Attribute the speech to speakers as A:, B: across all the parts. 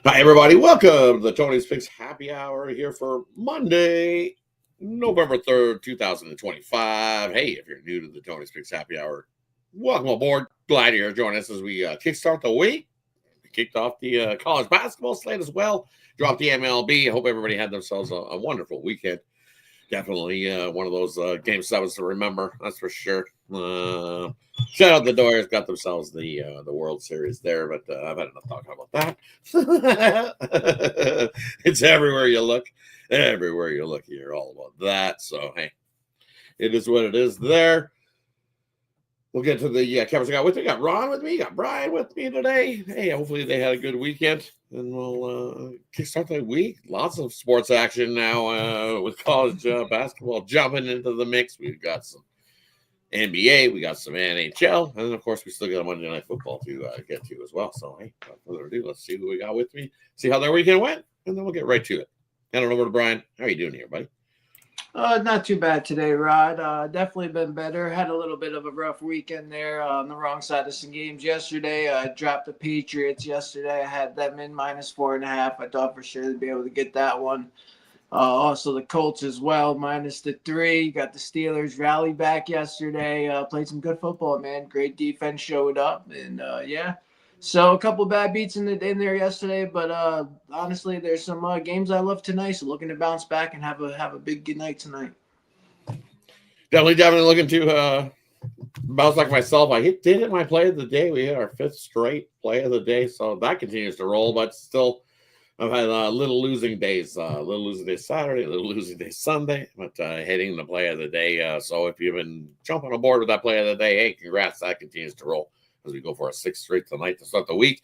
A: Hi, everybody. Welcome to the Tony's Picks Happy Hour here for Monday, November 3rd, 2025. Hey, if you're new to the Tony's Picks Happy Hour, welcome aboard. Glad you're joining us as we kickstart the week. We kicked off the college basketball slate as well. Dropped the MLB. I hope everybody had themselves a wonderful weekend. Definitely one of those game sevens to remember, that's for sure. Shout out the Dodgers, got themselves the World Series there, but I've had enough talking about that. It's everywhere you look. Everywhere you look, you're all about that. So, hey, it is what it is there. We'll get to the cameras I got with me. Got Ron with me. Got Brian with me today. Hey, hopefully they had a good weekend. And we'll kickstart the week. Lots of sports action now with college basketball jumping into the mix. We've got some NBA. We got some NHL. And, of course, we still got a Monday Night Football to get to as well. So, hey, without further ado, let's see who we got with me. See how their weekend went. And then we'll get right to it. Hand it over to Brian. How are you doing here, buddy?
B: Not too bad today, Rod. Definitely been better. Had a little bit of a rough weekend there on the wrong side of some games yesterday. I dropped the Patriots yesterday. I had them in -4.5. I thought for sure they'd be able to get that one. Also the Colts as well, -3. Got the Steelers rally back yesterday. Played some good football, man. Great defense showed up, and yeah. So a couple bad beats in there yesterday, but honestly, there's some games I love tonight. So looking to bounce back and have a big good night tonight.
A: Definitely looking to bounce like myself. I did hit my play of the day. We hit our 5th straight play of the day, so that continues to roll. But still, I've had little losing days. Little losing day Saturday, little losing day Sunday, but hitting the play of the day. So if you've been jumping on board with that play of the day, hey, congrats. That continues to roll as we go for a 6th straight tonight to start the week.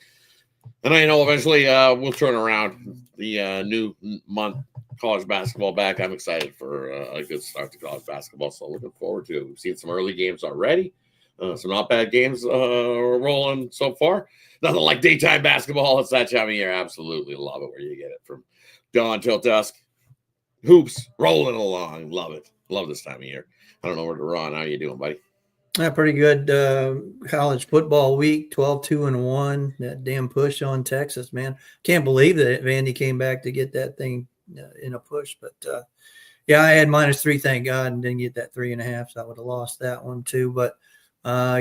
A: And I know eventually we'll turn around the new month college basketball back. I'm excited for a good start to college basketball, so looking forward to it. We've seen some early games already, some not bad games rolling so far. Nothing like daytime basketball. It's that time of year. Absolutely love it where you get it from dawn till dusk. Hoops rolling along. Love it. Love this time of year. I don't know where to run. How you doing, buddy?
C: Yeah, pretty good college football week, 12-2-1. That damn push on Texas, man. Can't believe that Vandy came back to get that thing in a push. But, yeah, I had -3, thank God, and didn't get that 3.5, so I would have lost that one too. But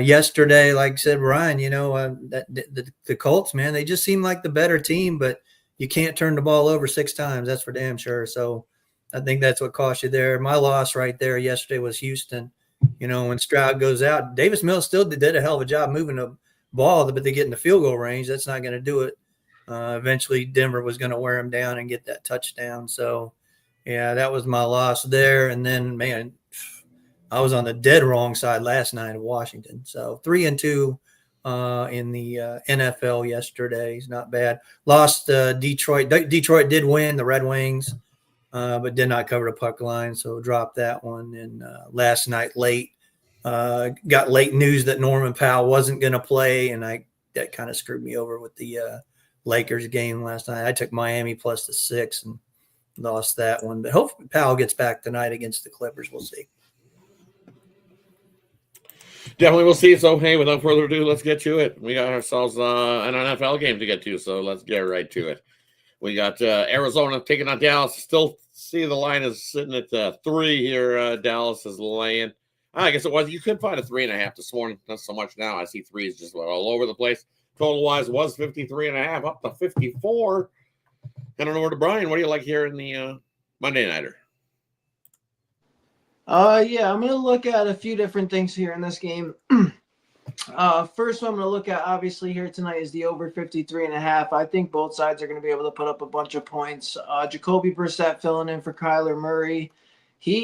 C: yesterday, like I said, Brian, the Colts, man, they just seem like the better team, but you can't turn the ball over 6 times. That's for damn sure. So I think that's what cost you there. My loss right there yesterday was Houston. When Stroud goes out, Davis Mills still did a hell of a job moving the ball, but they get in the field goal range. That's not going to do it. Eventually, Denver was going to wear him down and get that touchdown. So, yeah, that was my loss there. And then, man, I was on the dead wrong side last night of Washington. So 3-2 in the NFL yesterday is not bad. Lost Detroit. Detroit did win, the Red Wings. But did not cover the puck line, so dropped that one. And last night got late news that Norman Powell wasn't going to play, and that kind of screwed me over with the Lakers game last night. I took Miami plus the 6 and lost that one. But hopefully Powell gets back tonight against the Clippers. We'll see.
A: Definitely we'll see. So, hey, without further ado, let's get to it. We got ourselves an NFL game to get to, so let's get right to it. We got Arizona taking on Dallas. Still see the line is sitting at 3 here. Dallas is laying. I guess it was. You could find a 3.5 this morning. Not so much now. I see 3s just all over the place. Total wise was 53.5 up to 54. I don't know where to Brian. What do you like here in the Monday Nighter?
B: Yeah, I'm going to look at a few different things here in this game. First one I'm going to look at, obviously, here tonight is the over 53.5. I think both sides are going to be able to put up a bunch of points. Jacoby Brissett filling in for Kyler Murray.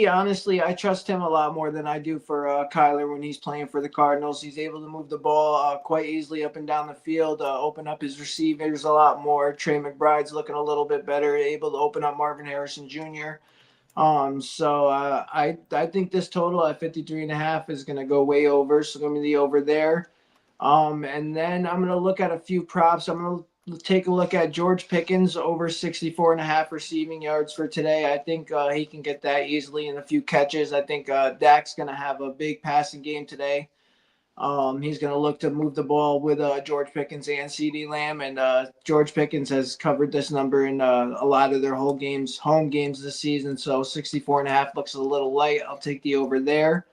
B: Honestly, I trust him a lot more than I do for Kyler when he's playing for the Cardinals. He's able to move the ball quite easily up and down the field, open up his receivers a lot more. Trey McBride's looking a little bit better, able to open up Marvin Harrison Jr. So I think this total at 53.5 is going to go way over. So going to be the over there. And then I'm going to look at a few props. I'm going to take a look at George Pickens over 64.5 receiving yards for today. I think he can get that easily in a few catches. I think Dak's going to have a big passing game today. He's going to look to move the ball with George Pickens and CeeDee Lamb, and George Pickens has covered this number in a lot of their home games this season. So 64.5 looks a little light. I'll take the over there.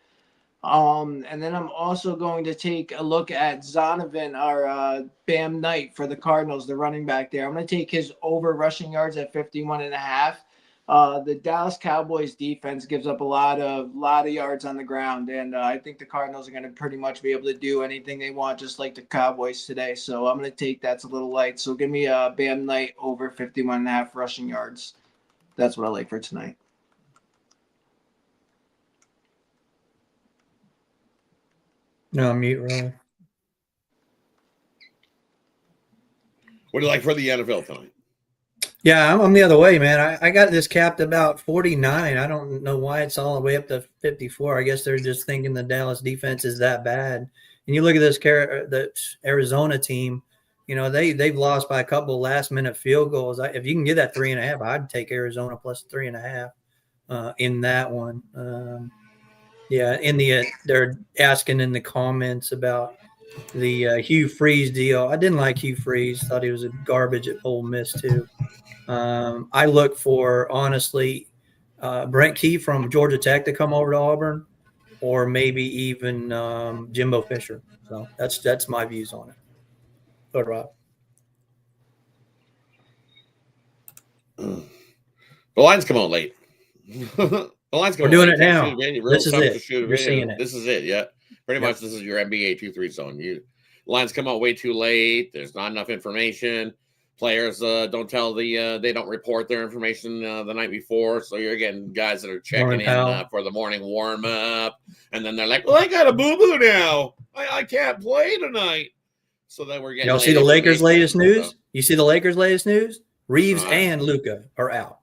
B: And then I'm also going to take a look at Zonovan, our Bam Knight for the Cardinals, the running back there. I'm going to take his over rushing yards at 51.5. The Dallas Cowboys defense gives up a lot of yards on the ground, and I think the Cardinals are going to pretty much be able to do anything they want, just like the Cowboys today. So I'm going to take that's a little light. So give me Bam Knight over 51.5 rushing yards. That's what I like for tonight.
C: No, mute, Ron.
A: What do you like for the NFL tonight?
C: Yeah, I'm the other way, man. I got this capped about 49. I don't know why it's all the way up to 54. I guess they're just thinking the Dallas defense is that bad. And you look at the Arizona team, you know, they've lost by a couple last-minute field goals. If you can get that 3.5, I'd take Arizona plus 3.5 in that one. Yeah, they're asking in the comments about the Hugh Freeze deal. I didn't like Hugh Freeze. Thought he was a garbage at Ole Miss too. I look for, honestly, Brent Key from Georgia Tech to come over to Auburn, or maybe even Jimbo Fisher. So that's my views on it. Go ahead, Rob.
A: The lines come out late. The lines come
C: We're
A: out
C: doing
A: late.
C: it now.
A: This is it.
C: You're seeing it.
A: This is it. Yeah. Pretty much this is your NBA 2-3 zone. Lines come out way too late. There's not enough information. Players don't tell they don't report their information the night before. So you're getting guys that are checking in for the morning warm up. And then they're like, well, I got a boo-boo now. I can't play tonight. So then we're getting.
C: Y'all see the Lakers' latest news? You see the Lakers' latest news? Reeves and Luka are out.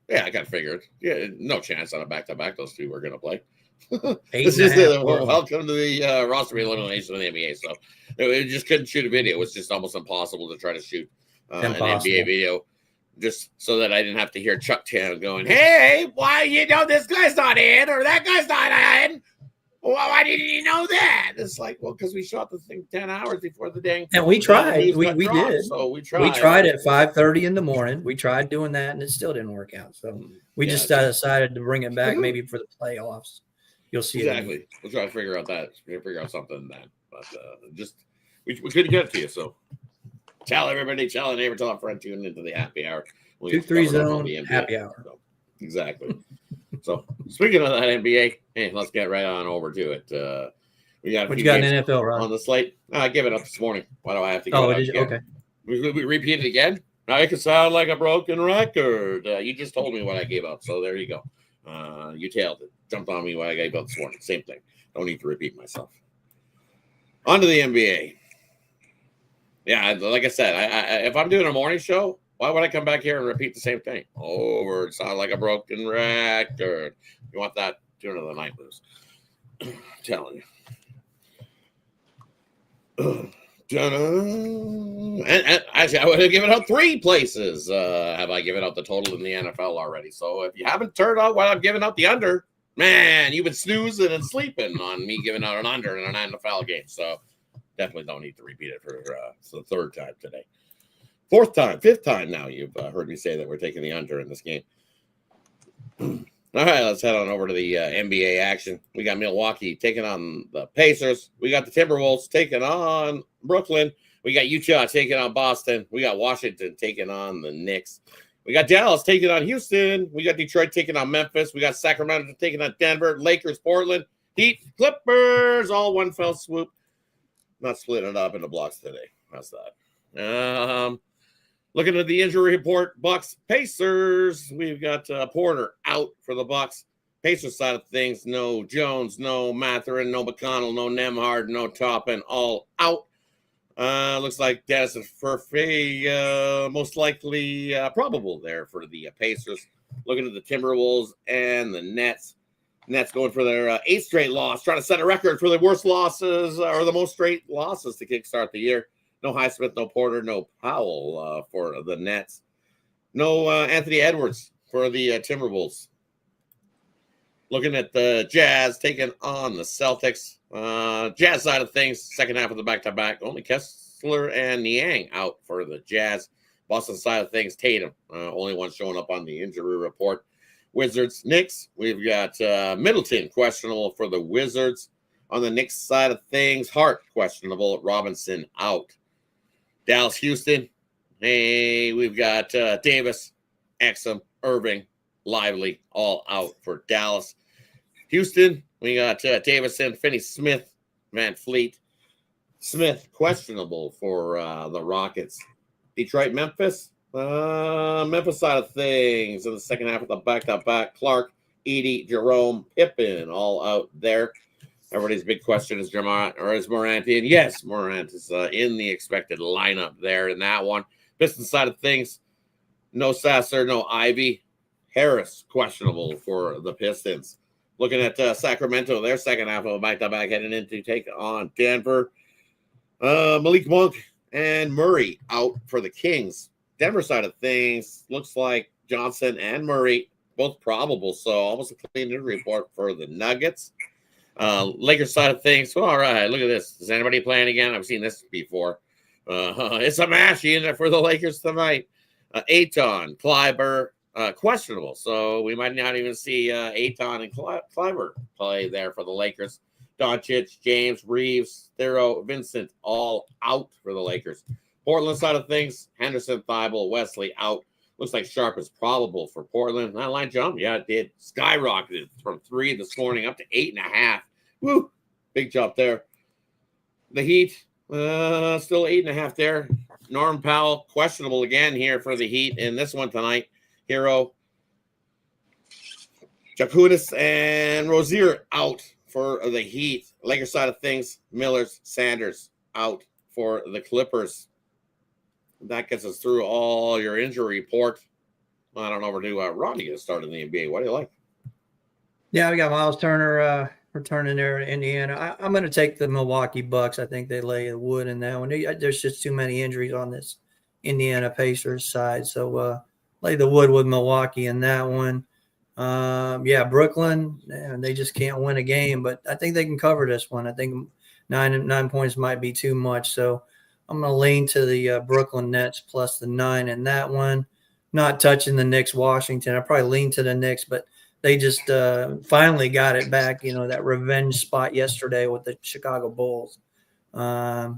A: Yeah, I got figured. Yeah, no chance on a back-to-back welcome to the roster elimination of the NBA. So it just couldn't shoot a video. It was just almost impossible to try to shoot an NBA video, just so that I didn't have to hear Chuck Town going, "Hey, why this guy's not in or that guy's not in? Well, why didn't you know that?" It's like, well, because we shot the thing 10 hours before the dang.
C: And we tried. We did.
A: So we tried.
C: We tried at 5:30 in the morning. We tried doing that, and it still didn't work out. So we just decided to bring it back, maybe for the playoffs. You'll see
A: exactly. We'll try to figure out that. We'll figure out something then, but we couldn't get it to you. So tell everybody, tell a neighbor, tell a friend, tune into the happy hour.
C: 2-3 zone happy hour.
A: So, exactly. So speaking of that NBA, hey, let's get right on over to it. We got
C: what you got in NFL, Ron?
A: On the slate. I gave it up this morning. Why do I have to give it up again? Okay. We repeat it again. Now it can sound like a broken record. You just told me what I gave up, so there you go. You tailed it. Jumped on me what I gave up this morning. Same thing. Don't need to repeat myself. On to the NBA. Yeah, like I said, I if I'm doing a morning show, why would I come back here and repeat the same thing? Over, it sounds like a broken record. You want that? Tune into the night blues. I'm telling you. And actually, I would have given out 3 places. Have I given out the total in the NFL already? So if you haven't turned out while I'm giving out the under, man, you've been snoozing and sleeping on me giving out an under in an NFL game. So definitely don't need to repeat it for the 3rd time today. 4th time, 5th time now you've heard me say that we're taking the under in this game. All right, let's head on over to the NBA action. We got Milwaukee taking on the Pacers. We got the Timberwolves taking on Brooklyn. We got Utah taking on Boston. We got Washington taking on the Knicks. We got Dallas taking on Houston. We got Detroit taking on Memphis. We got Sacramento taking on Denver. Lakers, Portland, Heat, Clippers, all one fell swoop. Not splitting it up into blocks today. How's that? Looking at the injury report, Bucks, Pacers. We've got Porter out for the Bucks. Pacers side of things, no Jones, no Mathurin, no McConnell, no Nembhard, no Toppin, all out. Looks like Dennis and Furphy most likely probable there for the Pacers. Looking at the Timberwolves and the Nets. Nets going for their 8th straight loss, trying to set a record for the worst losses or the most straight losses to kickstart the year. No Highsmith, no Porter, no Powell for the Nets. No Anthony Edwards for the Timberwolves. Looking at the Jazz taking on the Celtics. Jazz side of things, second half of the back-to-back, only Kessler and Niang out for the Jazz. Boston side of things, Tatum, only one showing up on the injury report. Wizards, Knicks, we've got Middleton questionable for the Wizards. On the Knicks side of things, Hart questionable, Robinson out. Dallas, Houston, hey, we've got Davis, Exum, Irving, Lively, all out for Dallas. Houston, we got Davison, Finney-Smith, Van Fleet. Smith, questionable for the Rockets. Detroit, Memphis. Memphis side of things in the second half of the back-to-back. Clark, Edie, Jerome, Pippen, all out there. Everybody's big question is Morant in? Yes, Morant is in the expected lineup there in that one. Pistons side of things, no Sasser, no Ivy. Harris, questionable for the Pistons. Looking at Sacramento, their second half of a back-to-back heading into take on Denver. Malik Monk and Murray out for the Kings. Denver side of things, looks like Johnson and Murray, both probable, so almost a clean injury report for the Nuggets. Lakers side of things, well, all right, look at this. Is anybody playing again? I've seen this before. It's a mash in there for the Lakers tonight. Aton, Kleiber, questionable. So we might not even see Aton and Kleiber play there for the Lakers. Doncic, James, Reeves, Thero, Vincent, all out for the Lakers. Portland side of things, Henderson, Thibault, Wesley out. Looks like Sharp is probable for Portland. That line jump, yeah, it did. Skyrocketed from 3 this morning up to 8.5. Woo, big jump there. The Heat, still 8.5 there. Norm Powell, questionable again here for the Heat in this one tonight. Hero, Jakutis, and Rozier out for the Heat. Lakers side of things, Millers, Sanders out for the Clippers. That gets us through all your injury report. I don't know where to Ronnie get started in the NBA. What do you like?
C: Yeah, we got Miles Turner returning there to Indiana. I'm going to take the Milwaukee Bucks. I think they lay the wood in that one. There's just too many injuries on this Indiana Pacers side. So lay the wood with Milwaukee in that one. Brooklyn, man, they just can't win a game, but I think they can cover this one. I think 9 points might be too much. So I'm going to lean to the Brooklyn Nets plus the 9 in that one. Not touching the Knicks, Washington. I probably lean to the Knicks, but they just finally got it back, that revenge spot yesterday with the Chicago Bulls. I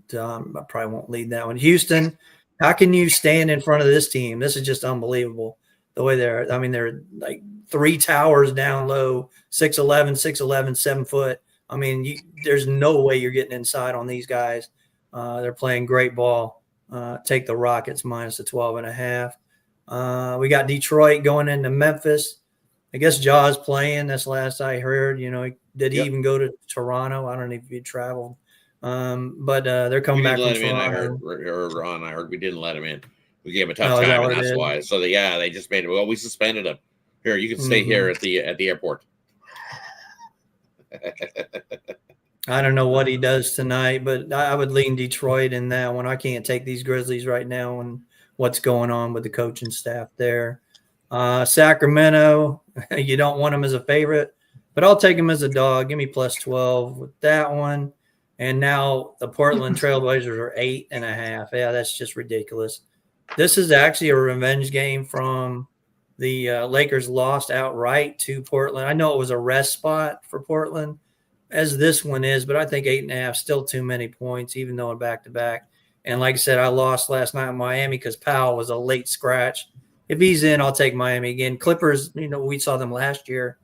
C: probably won't lead that one. Houston, how can you stand in front of this team? This is just unbelievable. The way they're like 3 towers down low, 6'11", 7 foot. There's no way you're getting inside on these guys. They're playing great ball. Take the Rockets minus the 12.5. We got Detroit going into Memphis. I guess Jaw's playing. That's last I heard. Did he even go to Toronto? I don't know if he traveled. But they're coming back from Toronto.
A: I heard we didn't let him in. We gave him a tough time, and that's why. So they just made it. Well, we suspended him. Here, you can stay here at the airport.
C: I don't know what he does tonight, but I would lean Detroit in that one. I can't take these Grizzlies right now and what's going on with the coaching staff there. Sacramento, you don't want them as a favorite, but I'll take them as a dog. Give me plus 12 with that one. And now the Portland Trailblazers are 8.5. Yeah, that's just ridiculous. This is actually a revenge game from the Lakers lost outright to Portland. I know it was a rest spot for Portland, as this one is, but I think 8.5 still too many points, even though in back-to-back. And like I said, I lost last night in Miami because Powell was a late scratch. If he's in, I'll take Miami again. Clippers, we saw them last year,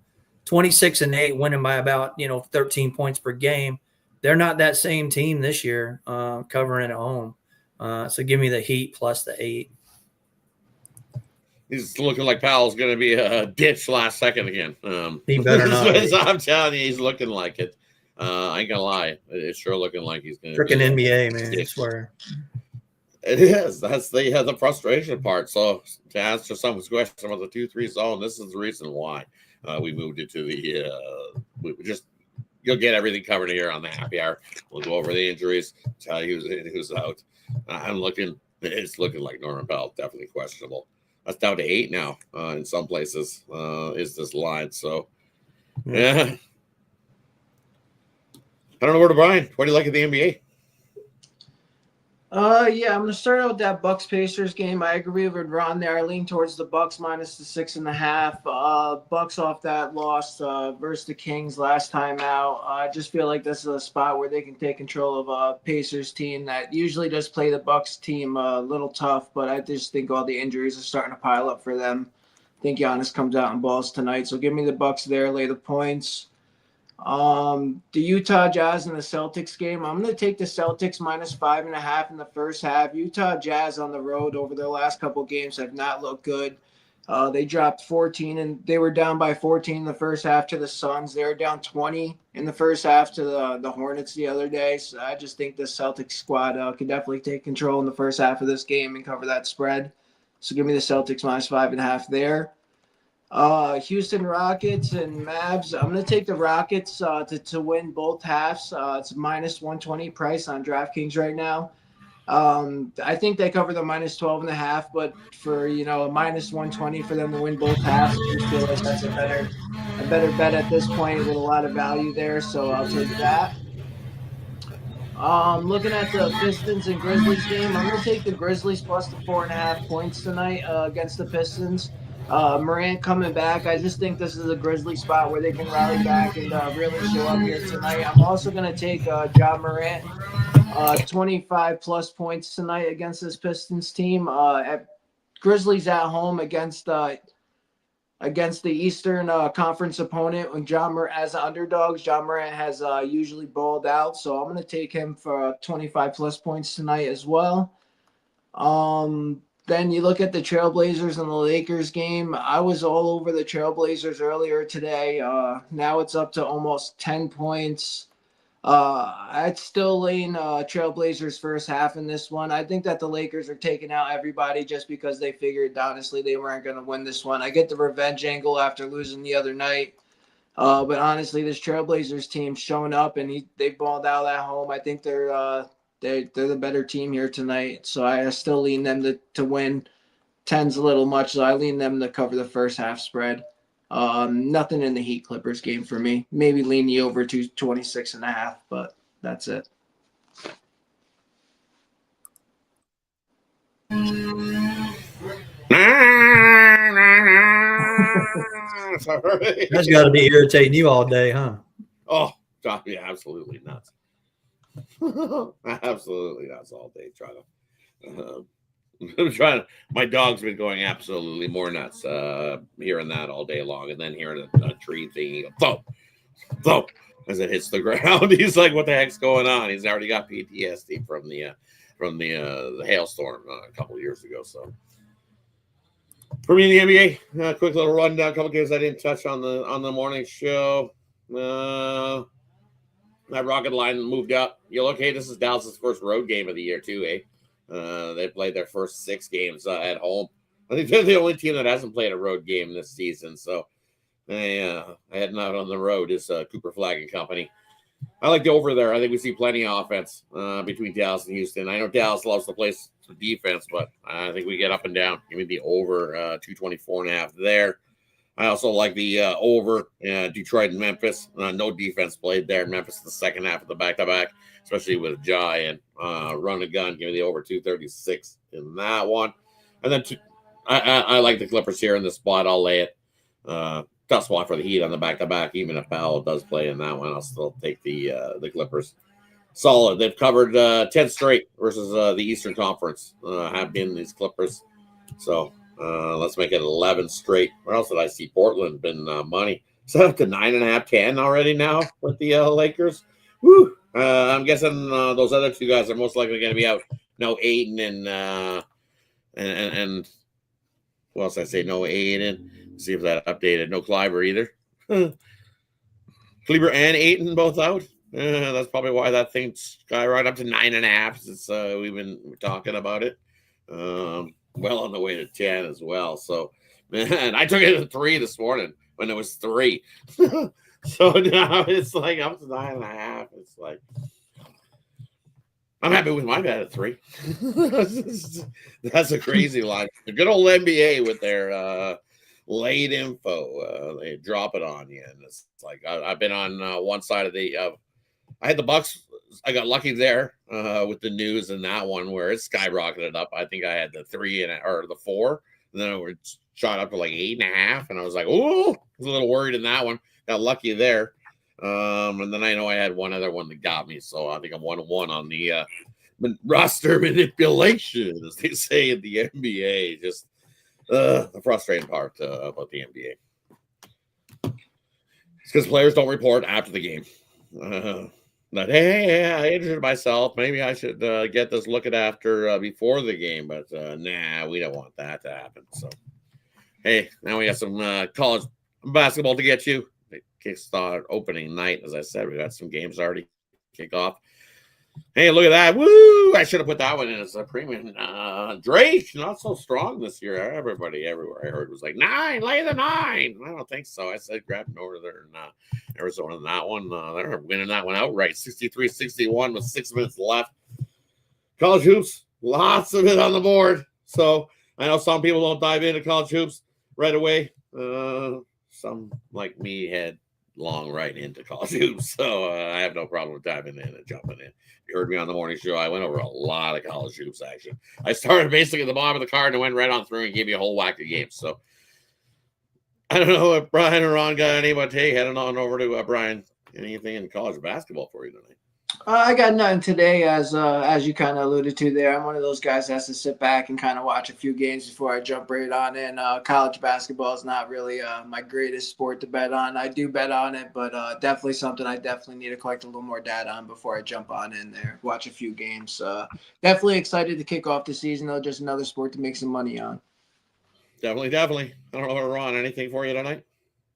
C: 26-8, winning by about 13 points per game. They're not that same team this year, covering at home. So give me the Heat plus the 8.
A: He's looking like Powell's going to be a ditch last second again.
C: He better not.
A: I'm telling you, he's looking like it. I ain't going to lie. It's sure looking like he's going to
C: be freaking NBA, man, ditch. I swear.
A: It is. That's the frustration part. So to answer someone's question about the 2-3 zone, this is the reason why we moved it to the you'll get everything covered here on the happy hour. We'll go over the injuries, tell you who's out. It's looking like Norman Powell, definitely questionable. That's down to 8 now in some places is this line. So Yeah. I don't know where to Brian. What do you like at the NBA?
B: Yeah, I'm gonna start out with that Bucks Pacers game. I agree with Ron there. I lean towards the Bucks minus the 6.5. Bucks off that loss versus the Kings last time out. I just feel like this is a spot where they can take control of a Pacers team that usually does play the Bucks team a little tough, but I just think all the injuries are starting to pile up for them. I think Giannis comes out and balls tonight, so give me the Bucks there. Lay the points. The Utah Jazz and the Celtics game. I'm going to take the Celtics minus 5.5 in the first half. Utah Jazz on the road over their last couple games have not looked good. They dropped 14 and they were down by 14 in the first half to the Suns. They were down 20 in the first half to the Hornets the other day. So I just think the Celtics squad can definitely take control in the first half of this game and cover that spread. So give me the Celtics minus 5.5 there. Houston Rockets and Mavs. I'm going to take the Rockets to win both halves. It's minus 120 price on DraftKings right now. I think they cover the minus 12.5, but for a minus 120 for them to win both halves, I just feel like that's a better bet at this point with a lot of value there. So I'll take that. Looking at the Pistons and Grizzlies game, I'm going to take the Grizzlies plus the 4.5 points tonight against the Pistons. Morant coming back. I just think this is a Grizzly spot where they can rally back and really show up here tonight. I'm also going to take Ja Morant, 25 plus points tonight against this Pistons team. Grizzlies at home against the Eastern Conference opponent when as underdogs. Ja Morant has usually balled out, so I'm going to take him for 25 plus points tonight as well. Then you look at the Trailblazers and the Lakers game. I was all over the Trailblazers earlier today. Now it's up to almost 10 points. I'd still lean Trailblazers first half in this one. I think that the Lakers are taking out everybody just because they figured, honestly, they weren't going to win this one. I get the revenge angle after losing the other night. But honestly, this Trailblazers team showing up and they balled out at home. I think they're the better team here tonight. So I still lean them to win. 10's a little much, so I lean them to cover the first half spread. Nothing in the Heat Clippers game for me. Maybe lean the over to 26.5, but that's it.
A: Sorry.
C: That's got to be irritating you all day, huh?
A: Oh, God, yeah, absolutely nuts. Absolutely nuts all day. I'm trying to. My dog's been going absolutely more nuts, hearing that all day long, and then hearing a tree thing, thump, thump, as it hits the ground. He's like, "What the heck's going on?" He's already got PTSD from the hailstorm a couple of years ago. So, for me in the NBA, quick little rundown. A couple games I didn't touch on the morning show. That Rocket line moved up. You look, hey, this is Dallas' first road game of the year too, eh? They played their first 6 games at home. I think they're the only team that hasn't played a road game this season. So they heading out on the road is Cooper Flag and company. I like the over there. I think we see plenty of offense between Dallas and Houston. I know Dallas loves to play some defense, but I think we get up and down. Give me the over 224.5 there. I also like the over Detroit and Memphis. No defense played there. Memphis in the second half of the back-to-back, especially with Ja and run a gun. Give me the over 236 in that one. And then I like the Clippers here in the spot. I'll lay it. Tough spot for the Heat on the back-to-back. Even if Powell does play in that one, I'll still take the Clippers. Solid. They've covered 10 straight versus the Eastern Conference. Have been these Clippers. So let's make it 11 straight. Where else did I see Portland been money? Is that up to 9.5, 10 already now with the Lakers? Woo! I'm guessing those other 2 guys are most likely going to be out. No Aiden and what else did I say? No Aiden. See if that updated. No Clyber either. Kleber and Aiden both out. That's probably why that thing skyrocketed up to 9.5 since we've been talking about it. Well on the way to 10 as well. So, man, I took it to 3 this morning when it was 3. So now it's like up to 9.5. It's like I'm happy with my bet at 3. That's a crazy line. The good old NBA with their late info. They drop it on you, and it's like I've been on one side of the. I had the Bucks. I got lucky there with the news and that one where it skyrocketed up. I think I had the 3 or the 4, and then it shot up to like 8.5, and I was like, "Oh!" I was a little worried in that one. Got lucky there, and then I know I had one other one that got me, so I think I'm 1-1 on the roster manipulation, as they say in the NBA. Just the frustrating part about the NBA. It's because players don't report after the game. But hey, I injured myself. Maybe I should get this looked after before the game. But nah, we don't want that to happen. So, hey, now we got some college basketball to get you. It kickstart opening night. As I said, we got some games already kick off. Hey, look at that. Woo! I should have put that one in as a premium. Drake, not so strong this year. Everybody everywhere I heard was like, 9, lay the 9. I don't think so. I said grab Northern Arizona in that one. They're winning that one outright. 63-61 with 6 minutes left. College hoops, lots of it on the board. So I know some people don't dive into college hoops right away. Some like me had long right into college hoops, so I have no problem with diving in and jumping in. You heard me on the morning show. I went over a lot of college hoops action. I started basically at the bottom of the card and went right on through and gave you a whole whack of games. So I don't know if Brian or Ron got any, but hey, heading on over to Brian. Anything in college basketball for you tonight?
B: I got nothing today, as you kind of alluded to there. I'm one of those guys that has to sit back and kind of watch a few games before I jump right on in. College basketball is not really my greatest sport to bet on. I do bet on it, but definitely something I definitely need to collect a little more data on before I jump on in there, watch a few games. Definitely excited to kick off the season, though. Just another sport to make some money on.
A: Definitely. I don't know, Ron, anything for you tonight?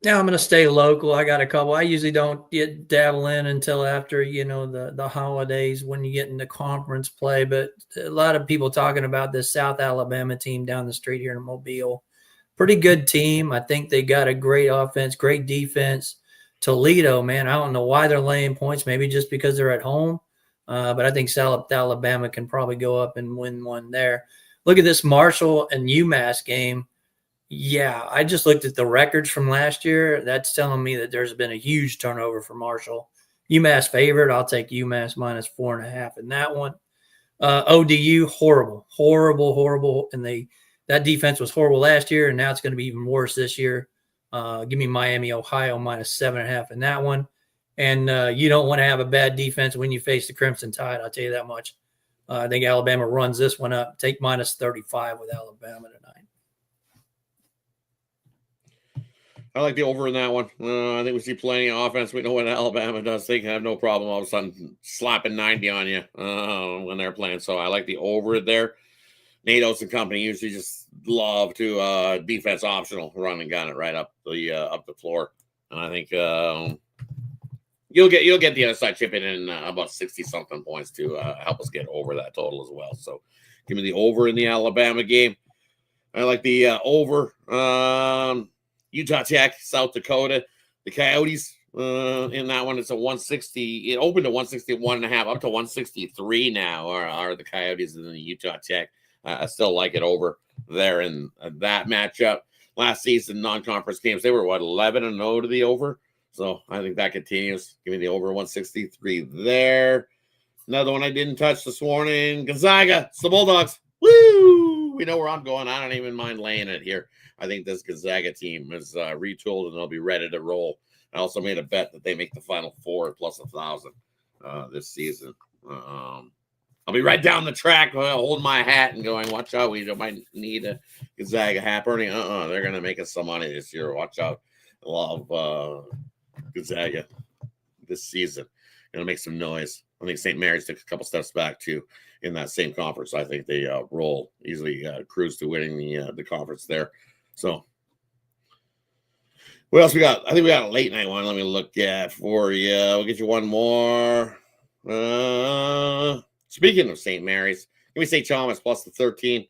C: Now I'm going to stay local. I got a couple. I usually don't get dabble in until after, the holidays when you get into conference play. But a lot of people talking about this South Alabama team down the street here in Mobile. Pretty good team. I think they got a great offense, great defense. Toledo, man, I don't know why they're laying points. Maybe just because they're at home. But I think South Alabama can probably go up and win one there. Look at this Marshall and UMass game. Yeah, I just looked at the records from last year. That's telling me that there's been a huge turnover for Marshall. UMass favorite. I'll take UMass minus 4.5 in that one. ODU, horrible. And that defense was horrible last year, and now it's going to be even worse this year. Give me Miami, Ohio minus 7.5 in that one. And you don't want to have a bad defense when you face the Crimson Tide. I'll tell you that much. I think Alabama runs this one up. Take minus 35 with Alabama tonight.
A: I like the over in that one. I think we see plenty of offense. We know what Alabama does. They can have no problem all of a sudden slapping 90 on you when they're playing. So I like the over there. Natos and company usually just love to defense optional, run and gun it right up the floor. And I think you'll get the other side chipping in about 60-something points to help us get over that total as well. So give me the over in the Alabama game. I like the over. Utah Tech, South Dakota, the Coyotes in that one. It's a 160. It opened to 161.5, up to 163 now. Are the Coyotes and the Utah Tech? I still like it over there in that matchup. Last season non-conference games, they were 11-0 to the over. So I think that continues. Give me the over 163 there. Another one I didn't touch this morning. Gonzaga, it's the Bulldogs. Woo! We know where I'm going. I don't even mind laying it here. I think this Gonzaga team is retooled and they'll be ready to roll. I also made a bet that they make the Final Four plus 1,000 this season. I'll be right down the track holding my hat and going, watch out. We might need a Gonzaga hat. Bernie, they're going to make us some money this year. Watch out. I love Gonzaga this season. Going to make some noise. I think St. Mary's took a couple steps back, too, in that same conference. I think they roll easily, cruise to winning the conference there. So, what else we got? I think we got a late night one. Let me look at for you. We'll get you one more. Speaking of St. Mary's, give me St. Thomas plus the 13.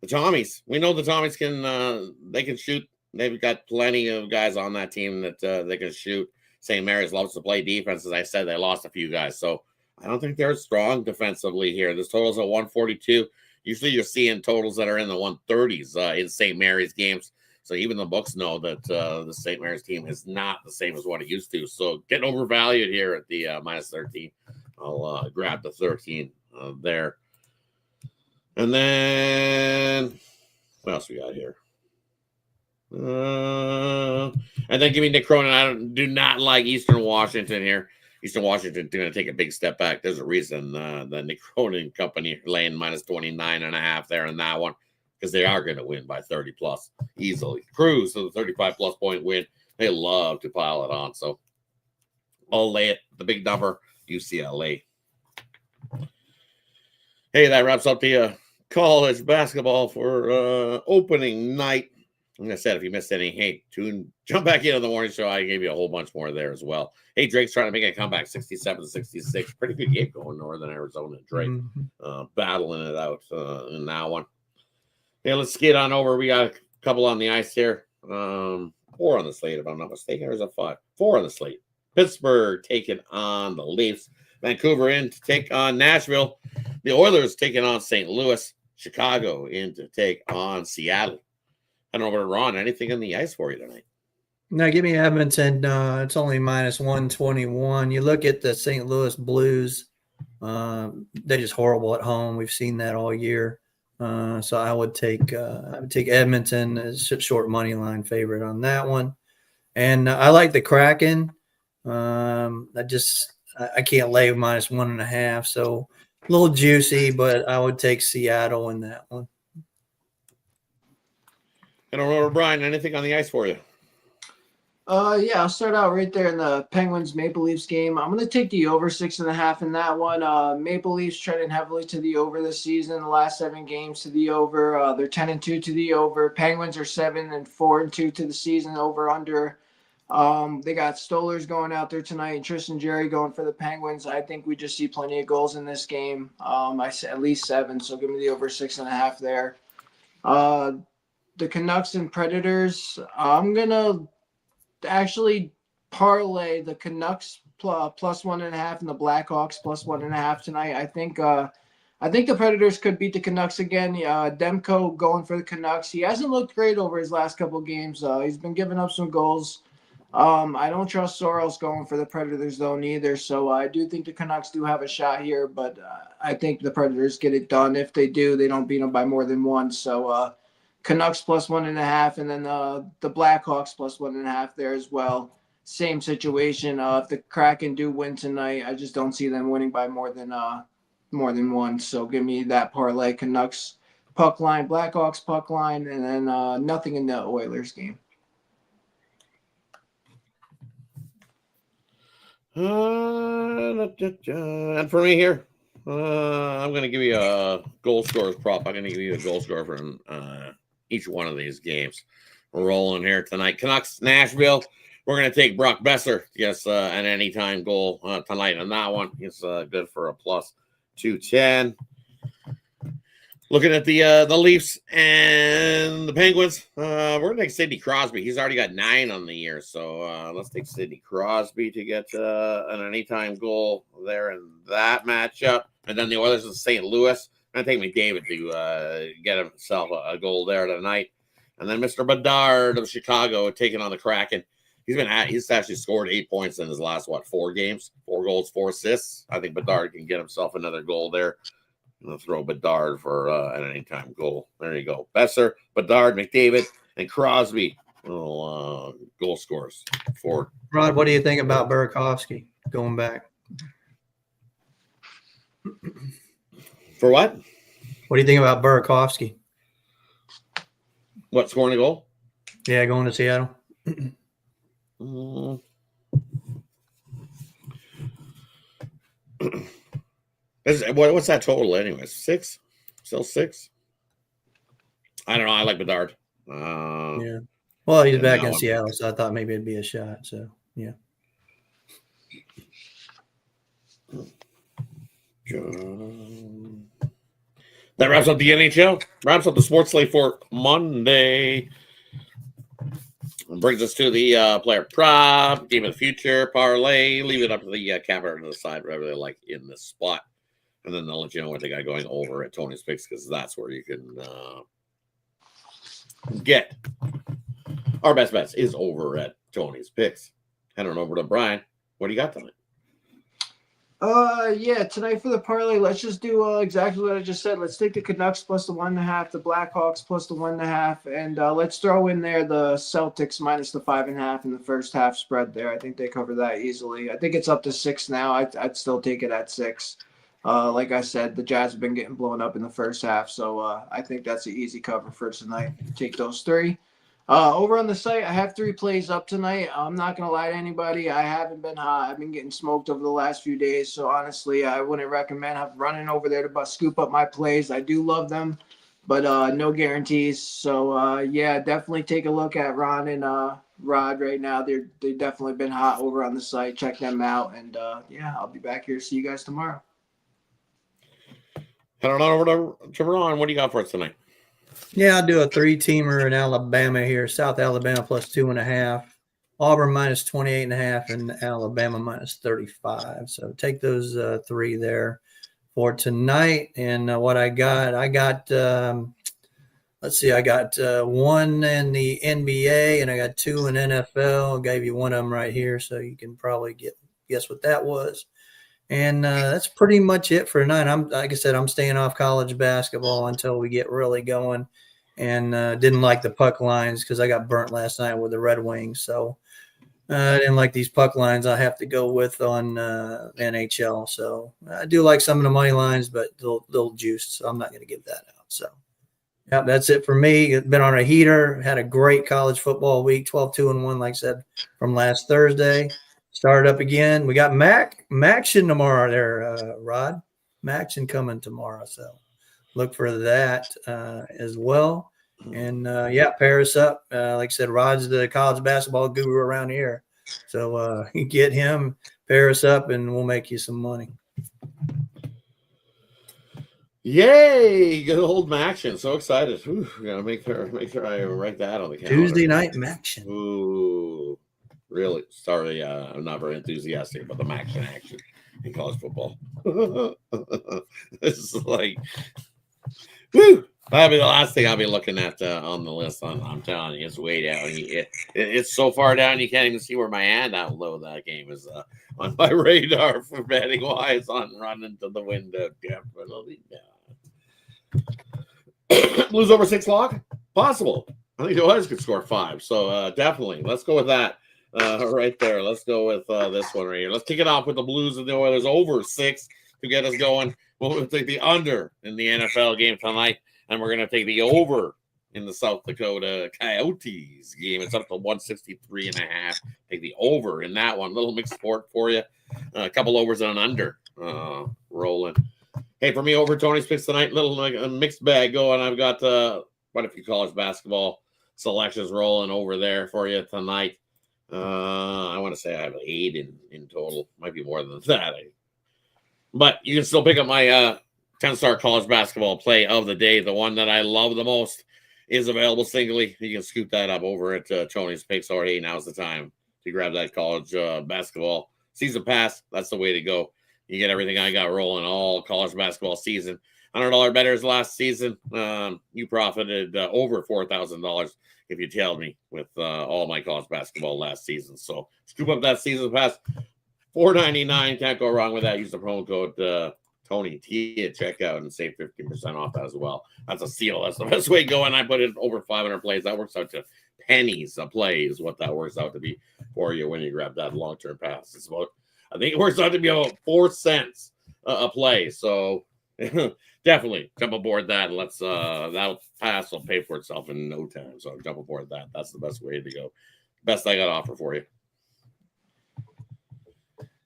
A: The Tommies. We know the Tommies they can shoot. They've got plenty of guys on that team that they can shoot. St. Mary's loves to play defense. As I said, they lost a few guys. So, I don't think they're strong defensively here. This total's at 142. Usually you're seeing totals that are in the 130s in St. Mary's games. So even the books know that the St. Mary's team is not the same as what it used to. So getting overvalued here at the minus 13. I'll grab the 13 there. And then what else we got here? And then give me Nick Cronin. I do not like Eastern Washington here. Eastern Washington going to take a big step back. There's a reason the Nick Cronin company laying minus 29.5 there in that one, because they are going to win by 30 plus easily. Cruise to the 35 plus point win. They love to pile it on. So I'll lay it. The big number, UCLA. Hey, that wraps up the college basketball for opening night. Like I said, if you missed any, hey, jump back into the morning show. I gave you a whole bunch more there as well. Hey, Drake's trying to make a comeback, 67-66. Pretty good game going Northern Arizona. Drake battling it out in that one. Yeah, let's get on over. We got a couple on the ice here. 4 on the slate, if I'm not mistaken. Or is it 5? 4 on the slate. Pittsburgh taking on the Leafs. Vancouver in to take on Nashville. The Oilers taking on St. Louis. Chicago in to take on Seattle. I don't know about Ron. Anything on the ice for you tonight?
C: No, give me Edmonton. It's only minus 121. You look at the St. Louis Blues. They're just horrible at home. We've seen that all year. So I would take Edmonton as a short money line favorite on that one. And I like the Kraken. I can't lay minus 1.5. So a little juicy, but I would take Seattle in that one.
A: And Aurora Brian, anything on the ice for you?
B: Yeah, I'll start out right there in the Penguins Maple Leafs game. I'm gonna take the over 6.5 in that one. Maple Leafs trending heavily to the over this season. The last 7 games to the over. They're 10-2 to the over. Penguins are 7-4-2 to the season over under. They got Stolarz going out there tonight and Tristan Jarry going for the Penguins. I think we just see plenty of goals in this game. I say at least 7, so give me the over 6.5 there. The Canucks and Predators. I'm gonna actually parlay the Canucks plus 1.5 and the Blackhawks plus 1.5 tonight. I think the Predators could beat the Canucks again. Demko going for the Canucks. He hasn't looked great over his last couple of games. He's been giving up some goals. I don't trust Soros going for the Predators though neither. So I do think the Canucks do have a shot here, but I think the Predators get it done. If they do, they don't beat them by more than 1. So Canucks plus 1.5, and then the Blackhawks plus 1.5 there as well. Same situation. If the Kraken do win tonight, I just don't see them winning by more than 1. So give me that parlay: Canucks puck line, Blackhawks puck line, and then nothing in the Oilers game.
A: And for me here, I'm going to give you a goal scorers prop. I'm going to give you a goal scorer from each one of these games. We're rolling here tonight. Canucks, Nashville. We're going to take Brock Besser. Yes, an anytime goal tonight on that one. It's good for a plus 210. Looking at the Leafs and the Penguins, we're going to take Sidney Crosby. He's already got 9 on the year, so let's take Sidney Crosby to get an anytime goal there in that matchup. And then the Oilers of St. Louis. I'm going to take McDavid to get himself a goal there tonight. And then Mr. Bedard of Chicago taking on the Kraken. He's actually scored 8 points in his last, 4 games? 4 goals, 4 assists. I think Bedard can get himself another goal there. I'm going to throw Bedard for an anytime goal. There you go. Besser, Bedard, McDavid, and Crosby. Little goal scores for
C: Rod, what do you think about Burakovsky going back?
A: For what?
C: What do you think about Burakovsky?
A: What, scoring a goal?
C: Yeah, going to Seattle.
A: What's that total anyways? 6? Still 6? I don't know. I like Bedard.
C: Yeah. Well, he's back in Seattle, so I thought maybe it'd be a shot. So, yeah.
A: That wraps up the NHL. Wraps up the sports slate for Monday. Brings us to the player prop, game of the future, parlay. Leave it up to the capper to decide whatever they like in this spot. And then they'll let you know what they got going over at Tony's Picks, because that's where you can get our best bets is over at Tony's Picks. Head on over to Brian. What do you got tonight?
B: Yeah, tonight for the parlay, let's just do exactly what I just said. Let's take the Canucks plus the 1.5, the Blackhawks plus the 1.5, and let's throw in there the Celtics minus the 5.5 in the first half spread there. I think they cover that easily. I think it's up to 6 now. I'd still take it at 6. Like I said, the Jazz have been getting blown up in the first half, so I think that's an easy cover for tonight. Take those 3. Over on the site, I have 3 plays up tonight. I'm not going to lie to anybody. I haven't been hot. I've been getting smoked over the last few days. So, honestly, I wouldn't recommend running over there to scoop up my plays. I do love them, but no guarantees. So, yeah, definitely take a look at Ron and Rod right now. They've definitely been hot over on the site. Check them out. And, yeah, I'll be back here. See you guys tomorrow.
A: Head on over to Ron. What do you got for us tonight?
C: Yeah, I'll do a 3-teamer in Alabama here. South Alabama plus 2.5. Auburn minus 28.5 and Alabama minus 35. So take those 3 there for tonight. And what I got, let's see, I got 1 in the NBA and I got 2 in NFL. I gave you one of them right here, so you can probably guess what that was. And that's pretty much it for tonight. Like I said, I'm staying off college basketball until we get really going. And didn't like the puck lines because I got burnt last night with the Red Wings. So I didn't like these puck lines I have to go with on NHL. So I do like some of the money lines, but they'll juiced. So I'm not going to give that out. So, yeah, that's it for me. Been on a heater. Had a great college football week, 12-2-1, like I said, from last Thursday. Started up again. We got Maction tomorrow there, Rod. Maction coming tomorrow. So look for that as well. And, yeah, pair us up. Like I said, Rod's the college basketball guru around here. So get him, pair us up, and we'll make you some money.
A: Yay! Good old Maction. So excited. Ooh, gotta make sure I write that on the calendar.
C: Tuesday night Maction.
A: Ooh. Really, sorry, I'm not very enthusiastic about the Maction action in college football. This is like, woo! That'll be the last thing I'll be looking at on the list. I'm telling you, it's way down. It's so far down you can't even see where my hand out low that game is on my radar for betting wise on running to the window. Definitely down. Lose over 6 lock? Possible. I think the Oilers could score 5. So definitely, let's go with that. Right there. Let's go with this one right here. Let's kick it off with the Blues and the Oilers over 6 to get us going. We'll take the under in the NFL game tonight, and we're going to take the over in the South Dakota Coyotes game. It's up to 163.5. Take the over in that one. Little mixed sport for you. A couple overs and an under rolling. Hey, for me, over Tony's Picks tonight, little like a mixed bag going. I've got quite a few college basketball selections rolling over there for you tonight. I want to say I have 8 in total. Might be more than that. But you can still pick up my 10-star college basketball play of the day. The one that I love the most is available singly. You can scoop that up over at Tony's Picks already. Now's the time to grab that college basketball season pass. That's the way to go. You get everything I got rolling all college basketball season. $100 bettors last season. You profited over $4,000 if you tailed me with all my college basketball last season. So scoop up that season pass, $4.99. Can't go wrong with that. Use the promo code Tony T at checkout and save 15% off as well. That's a steal. That's the best way going. I put in over 500 plays. That works out to pennies a play is what that works out to be for you when you grab that long-term pass. It's about, I think it works out to be about 4 cents a play. So definitely jump aboard that. Let's that pass will pay for itself in no time. So jump aboard that. That's the best way to go. Best I got to offer for you.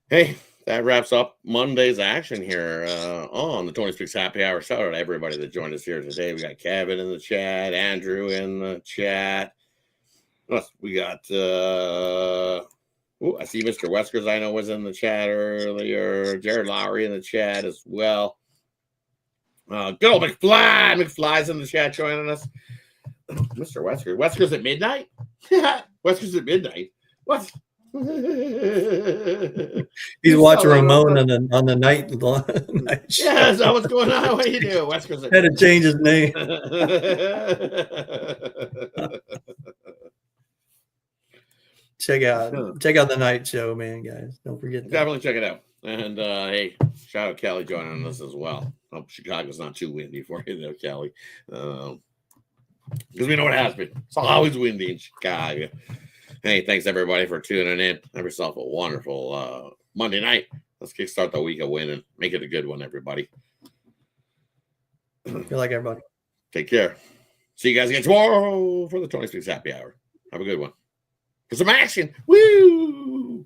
A: Hey, that wraps up Monday's action here on the Tony Speaks Happy Hour. Shout out to everybody that joined us here today. We got Kevin in the chat, Andrew in the chat. We got I see Mr. Weskers I know was in the chat earlier. Jared Lowry in the chat as well. Good old McFly. McFly's in the chat joining us. Mr. Wesker. Wesker's at midnight? Wesker's at midnight. What?
C: He's watching Ramon on the night show.
A: Yeah, is that what's going on? What do you do? Wesker's at
C: had to change his name. check out the night show, man, guys. Don't forget that.
A: Definitely check it out. And hey, shout out Kelly joining us as well. Hope Chicago's not too windy for you there, Kelly. Because we know it has been. It's always windy in Chicago. Hey, thanks everybody for tuning in. Have yourself a wonderful Monday night. Let's kickstart the week of winning. Make it a good one, everybody.
C: Good luck, everybody.
A: Take care. See you guys again tomorrow for the 26 Happy Hour. Have a good one. For some action. Woo!